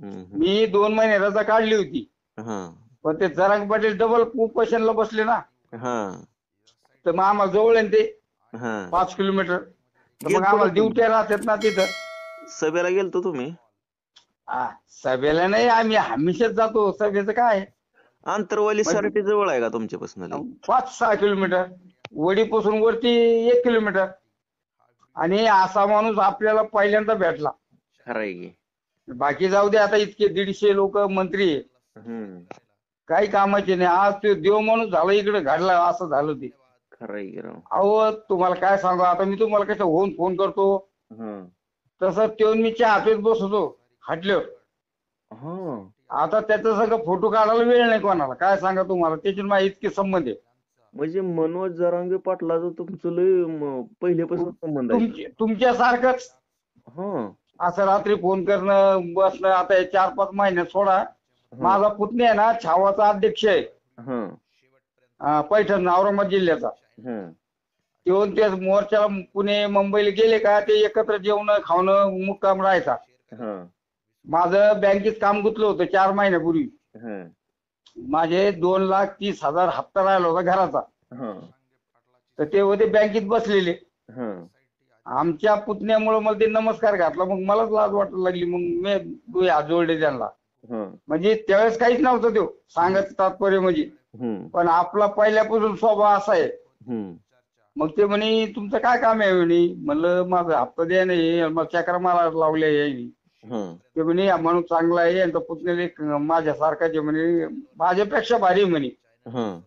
हम्म. मी 2 महिने रजा काढली होती, हा पण ते जरांग पाटील डबल उपोषणला बसले ना, हा तर मग आम्हाला जवळ आहे ना ते हा 5 किलोमीटर, तर मग गेलतो का आम्हाला तुम्ही ड्युट्या राहतात ना तिथं. सभेला? गेलतो तुम्ही? सभेला नाही, आम्ही हमेशाच जातो. सभेचं काय आंतरवाली म्हणजे सराटी जवळ आहे का तुमच्यापासून लई? 5-6 किलोमीटर, वडीपासून वरती 1 किलोमीटर. आणि असा माणूस आपल्याला पहिल्यांदा भेटला. खरंय की. बाकी जाऊ दे, आता इतके 150 लोक मंत्री आहे, हम्म. काही कामाचे नाही. आज ते देव माणूस झाला इकडे घडला, असं झालं ते. खरंय की राव. अहो तुम्हाला काय सांगू, आता मी तुम्हाला कसं होऊन फोन करतो, हं. तसं तो मी चहा पीत बसतो हटल्यावर. हं. आता त्याचा सगळं फोटो काढायला वेळ नाही कोणाला, काय सांगा तुम्हाला, त्याच्यात माझे इतके संबंध आहे. म्हणजे मनोज जरांगे पाटलाचं तुमचं लय पहिल्यापासून संबंध आहे. तुमच्यासारखंच हं. असं रात्री फोन करणं बसणं. आता हे 4-5 महिन्यात सोडा, हं. माझा पुतण्या आहे ना छावाचा अध्यक्ष आहे, हं. पैठण औरंगाबाद जिल्ह्याचा. हं. येऊन ते मोर्चाला पुणे मुंबईला गेले का, ते एकत्र जेवणं खावणं मुक्काम राहायचा. हं. माझं बँकेत काम गुंतलं होतं 4 महिन्यापूर्वी. हं. माझे 2,30,000 हप्ता राहिला होता घराचा, हं. तर ते होते बँकेत बसलेले. हं. आमच्या पुतण्यामुळे मला ते नमस्कार घातला, मग मलाच लाज वाटायला लागली. मग मी 2 हात जोडले त्यांना. हं. म्हणजे त्यावेळेस काहीच नव्हतं तो सांगायचं तात्पर्य म्हणजे. हं. पण आपला पहिल्यापासून स्वभाव असा आहे. हं. मग ते म्हणे तुमचं काय काम आहे म्हणे. म्हणलं माझं हप्ता द्या नाही, मग चक्रा मला लावल्या यायनी. हं. ते म्हणे हा माणूस चांगला आहे, यांचा पुतण्याला एक माझ्यासारखाच आहे म्हणे, माझ्यापेक्षा भारी आहे म्हणे, हं.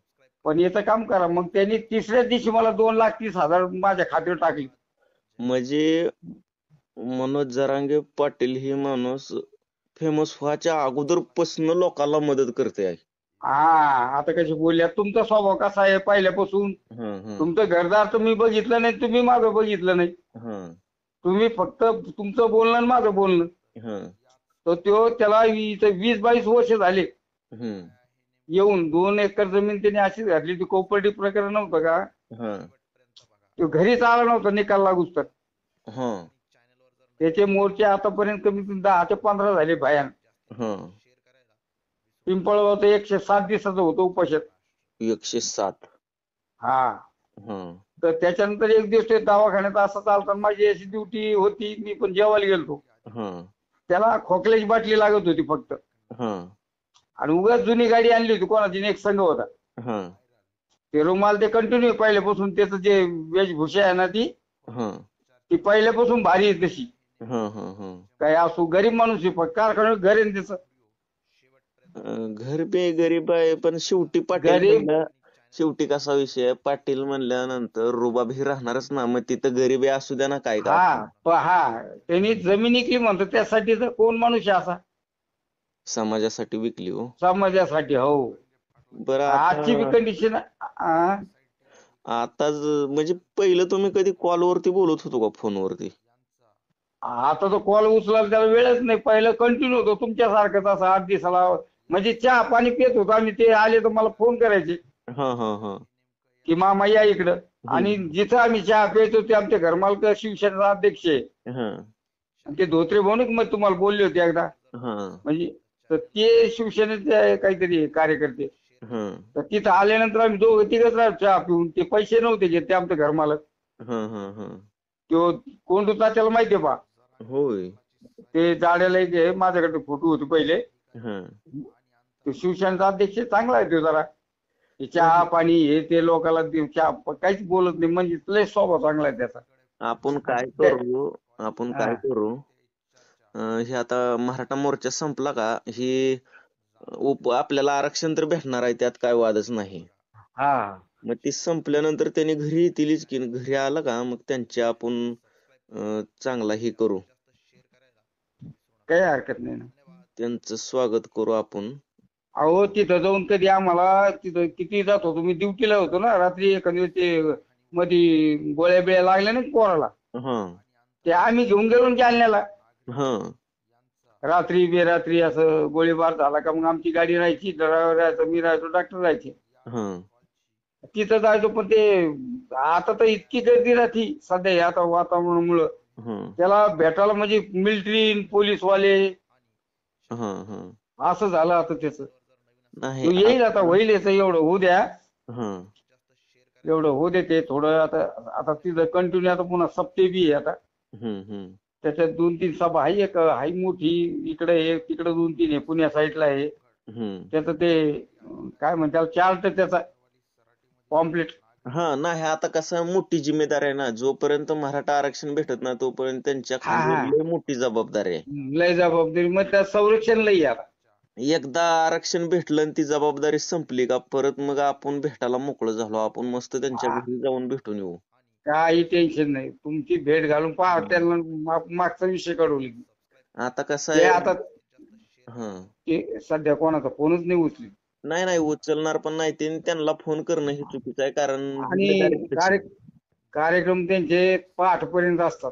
पण याचं काम करा. मग त्यांनी तिसऱ्या दिवशी मला 2,30,000 माझ्या खात्यावर टाकले. म्हणजे मनोज जरांगे पाटील ही माणूस फेमस व्हायच्या अगोदरपासून लोकांना मदत करते आहे. आता कशी बोलल्या, तुमचा स्वभाव कसा आहे पहिल्यापासून. हं. हं. तुमचं घरदार तुम्ही बघितलं नाही, तुम्ही माझं बघितलं नाही. हं. तुम्ही फक्त तुमचं बोलणं आणि माझं बोलणं. हं. तो त्याला 20-22 वर्ष झाले हं. येऊन. 2 एकर जमीन त्याने अशीच घातली. ती कोपर्डी प्रकरण नव्हतं का, हं. तो घरीच आला नव्हता निकाल लागूच तर. हं. त्याचे मोर्चे आतापर्यंत कमीत कमी 10 ते 15 झाले भयान. हं. पिंपळगावचं 107 दिवसाचं होतं उपोषण. 107. हा, हं. तर त्याच्यानंतर एक दिवस ते दवाखान्यात असं चालताना माझी अशी ड्युटी होती, मी पण जेवायला गेलतो. हं. त्याला खोकल्याची बाटली लागत होती फक्त, हं. आणि उगाच जुनी गाडी आणली होती कोणाची, एक संघ होता. हं. ते रुमाल ते कंटिन्यू पहिल्यापासून, त्याचं जे वेशभूषा आहे ना ती हं. ती पहिल्यापासून भारी आहे तशी. हं. हं. हं. काय असो, गरीब माणूस आहे, पण कारखान्यात घर आहे ना त्याचं. घर बे गरीब आहे, पण शेवटी पाटील गरीब, म्हणलं, शेवटी कसा विषय आहे, पाटील म्हणल्यानंतर रुबाब ही राहणारच ना. मग तिथं गरिबी असू द्या ना, काय का असू द्या. त्यांनी जमीन विकली म्हणतो, त्यासाठी तर कोण माणूस आहे असा समाजासाठी विकली हो. समाजासाठी. हो, बरं आजची बी आता कंडिशन. आता म्हणजे पहिलं तुम्ही कधी कॉलवरती बोलत होतो का फोनवरती? आता तो कॉल उचलायला त्याला वेळच नाही. पहिलं कंटिन्यू होतो तुमच्यासारखंच, असं 8 दिवसाला म्हणजे चहा पाणी पित होतो आम्ही. ते आले तर मला फोन करायचे हा हा हा. की मामा या इकडं. आणि हम्म. जिथं आम्ही चहा प्यायचो ते आमचे घरमालक शिवसेनेचा अध्यक्ष आहे. हा आणि ते धोत्रे भाऊ मग तुम्हाला बोलले होते एकदा, हा म्हणजे तर ते शिवसेनेचे काहीतरी कार्यकर्ते. हा तर तिथं आल्यानंतर आम्ही दोघं तिघच राहतो चहा पिऊन. ते पैसे नव्हते घेत ते आमचे घरमालक. हा हा हा. तो कोंडू तात्याला माहितीये पा, होय. ते जाड्याला एक आहे, माझ्याकडे फोटो होते पहिले. हा. तो शिवसेनेचा अध्यक्ष चांगला आहे तो जरा. ते चहा पाणी हे ते लोकांना चहा काहीच बोलत नाही, म्हणजे लय स्वभाव चांगला आहे त्याचा. आपण काय ते करू, आपण काय करू, हे आता मराठा मोर्चा संपला का, ही आपल्याला आरक्षण तर भेटणार आहे, त्यात काय वादच नाही. हा, मग ती संपल्यानंतर त्यांनी घरी येतीलच की. घरी आलं का मग त्यांच्या आपण चांगला हे करू, काही हरकत नाही ना. त्यांचं स्वागत करू आपण. अहो तिथं जाऊन कधी आम्हाला, तिथं किती जात होतो मी, ड्युटीला होतो ना. रात्री एखाद्या ते मध्ये गोळ्या बिळ्या लागल्या नाही पोराला, हा ते आम्ही घेऊन गेलो जालन्याला. हा रात्री बेरात्री असं गोळीबार झाला का मग आमची गाडी राहायची, ड्रायव्हर राहायचा, मी राहायचो, डॉक्टर राहायचे. हा तिथं जायचो. पण ते आता तर इतकी गर्दी राहती सध्या आता वातावरणामुळं, हा त्याला भेटायला म्हणजे मिलिटरी पोलीसवाले हा हा असं झालं आता त्याचं. नाही तो येईल आता, होईल याचं, एवढं होऊ द्या, हा एवढं होऊ दे. ते थोडं आता, आता तिथं कंटिन्यू आता पुन्हा सप्ते बी आहे आता. हम्म. त्याच्यात 2-3 सभा आहे, एक आहे मोठी इकडे आहे, तिकडे 2-3 आहे, पुण्या साईडला आहे. हम्म. त्याचं ते काय म्हणतात चार्ट त्याचा पॉम्पलेट. हा नाही आता कसं मोठी जिम्मेदारी आहे ना, जोपर्यंत मराठा आरक्षण भेटत नाही तोपर्यंत त्यांच्या हा हा, खांद्यावर लय मोठी जबाबदारी आहे. लय जबाबदारी, मग त्या संरक्षण लई आता. एकदा आरक्षण भेटलं आणि ती जबाबदारी संपली का परत मग आपण भेटायला मोकळं झालो, आपण मस्त त्यांच्या हा, घरी जाऊन भेटून येऊ. काही टेन्शन नाही, तुमची भेट घालून पहा हं. त्यांना. मागचा विषय काढवली आता कसं ते आहे. आता, हा ते सध्या कोणाचा फोनच नाही उचली. नाही उचलणार पण नाही ते, आणि त्यांना फोन करणं हे चुकीचं आहे, कारण आणि जिम्मेदारी त्याची. कार्यक्रम त्यांचे पहाटपर्यंत असतात.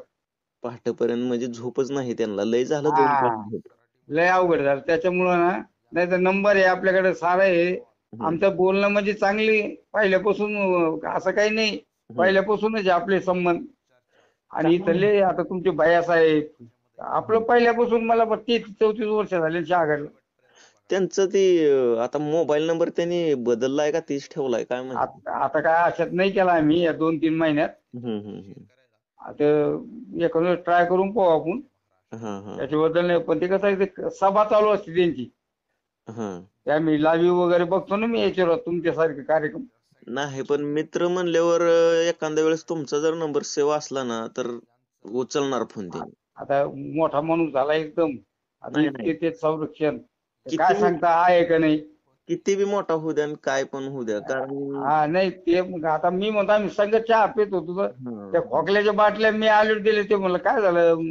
पहाटेपर्यंत म्हणजे झोपच नाही त्यांना, लय झालं 2 तास हा, झोप. लय अवघड झालं त्याच्यामुळं ना. नाही तर नंबर आहे आपल्याकडे सारा आहे. हम्म, आमचं बोलणं म्हणजे चांगली पहिल्यापासून, असं काही नाही, हम्म. पहिल्यापासूनच आहे आपले संबंध. आणि काय इथले आता तुमचे भैया साहेब, आपलं पहिल्यापासून मला 33-34 वर्ष झाले शहागडला. त्यांचं ते आता मोबाईल नंबर त्यांनी बदललाय का तीच ठेवलाय काय माहिती. आता काय अशात नाही केला आम्ही या 2-3 महिन्यात. हम्म. आता एखादं ट्राय करून पाहू आपण, हा त्याच्याबद्दल नाही. पण ते कसं आहे, ते सभा चालू असते त्यांची, हा त्या मी लाईव्ह वगैरे बघतो ना मी याच्यावर तुमच्यासारखे कार्यक्रम. नाही पण मित्र म्हणल्यावर एखाद्या वेळेस तुमचा जर नंबर सेव्ह असला ना तर उचलणार फोन त्यांनी. आता मोठा माणूस झाला एकदम, आता नाही इतके ते संरक्षण, ते काय किती सांगता आहे का नाही. किती बी मोठा होऊ द्या आणि काय पण होऊ द्या, कारण हा नाही, ते मग आता मी म्हणतो आम्ही संघ चहा पित होतो तर त्या हं, खोकल्याच्या बाटल्या मी आले दिले. ते म्हणलं काय झालं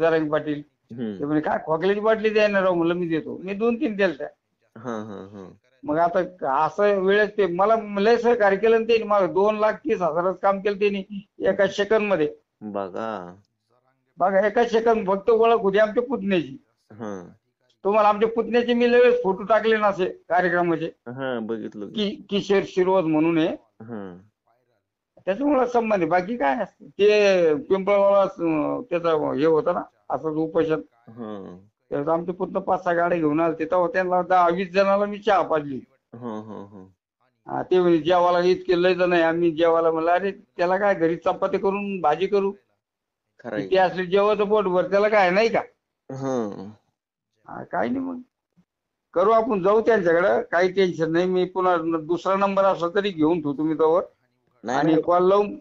जरांग पाटील, हं. ते म्हणे काय खोकल्याची बाटली द्यायला राव, म्हणलं मी देतो. मी 2-3 दिल्या. हां. मग आता असं वेळेस ते मला लय सहकार्य केलं ना त्यांनी, मला 2,30,000 काम केलं त्यांनी एका सेकंद मध्ये. बघा. बघा, एका सेकंद फक्त ओळख होती आमच्या पुतण्याची. हं. तुम्हाला आमच्या पुतण्याचे मी लय फोटो टाकले ना असे कार्यक्रमाचे, हां, बघितलं की. की किशोर शिरोज म्हणून आहे. हं. त्याच्यामुळे संबंध आहे, बाकी काय असतं. ते पिंपळवाला त्याचा हे होतं ना असंच उपोषण. हं. त्यावेळेस आमचे पुतणं 5-6 गाड्या घेऊन आले, तेव्हा त्यांना 10-20 जणांना मी चहा पाजली. हं. ते म्हणे जेवायला इतके लय जण आहे आम्ही जेवायला. म्हणलं अरे त्याला काय, घरी चपाती करून भाजी करू, खरं आहे किती की. असले जेवायचं पोटभर, त्याला काय नाही का. हं. काही नाही, मग करू आपण, जाऊ त्यांच्याकडे, काही टेन्शन नाही. मी पुन्हा दुसरा नंबर असला तरी घेऊन ठेवतो मी तोवर, आणि नाही कॉल लावून.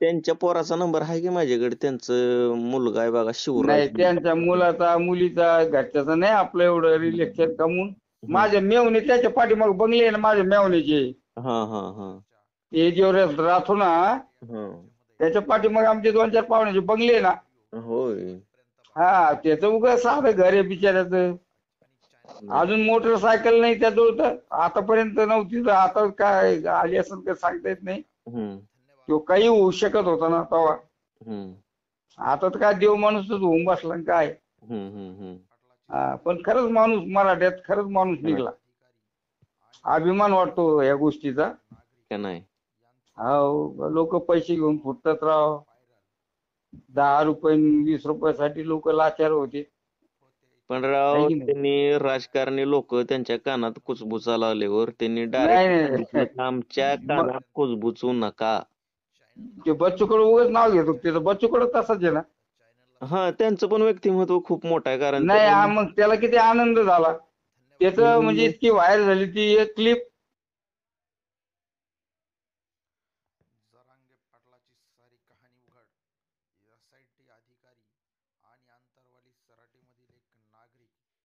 त्यांच्या पोराचा नंबर आहे की माझ्याकडे, त्यांचं मुलगा आहे बघा शिवराज. नाही, त्यांच्या मुलाचा मुलीचा घरच्याचा नाही आपलं एवढं रिलेक्शन कमवून. हं. माझ्या मेवणे त्याच्या पाठीमाग बंगले आहे ना माझ्या मेवणीचे, हां. ते जेव्हा राहतो ना हं. त्याच्या पाठीमाग आमचे 2-4 पाहुण्याचे बंगले आहे ना. होय. हा, त्याचं उगाच साधं घर आहे बिचाऱ्याचं. नाही. अजून मोटरसायकल नाही त्याजवळ, तर आतापर्यंत नव्हती, तर आता काय आली असेल ते सांगता येत नाही. हं. तो काही होऊ शकत होता ना तेव्हा. हं. आता तर काय देव माणूसच होऊन बसला आणि काय. हं. पण खरंच माणूस, मराठ्यात खरंच माणूस खरं निघला. अभिमान वाटतो या गोष्टीचा. का नाही. हो, लोक पैसे घेऊन फुटतात राव. 10 रुपये 20 रुपयासाठी लोक लाचार होते. पण है राव की नाही. त्यांनी राजकारणी लोक त्यांच्या कानात कुचबुचा लागल्यावर त्यांनी नाही डायरेक्ट सांगितलं नाही की आमच्या मग कानात कुचबुचू नका. ते बच्चूकडे उगाच नाव घेतो, त्याचं बच्चूकडे तसंच आहे ना. हा त्यांचं पण व्यक्तिमत्व खूप मोठं आहे, कारण नाही, मग त्याला किती आनंद झाला. त्याचं म्हणजे त्यांनी इतकी व्हायरल झाली ती एक क्लिप.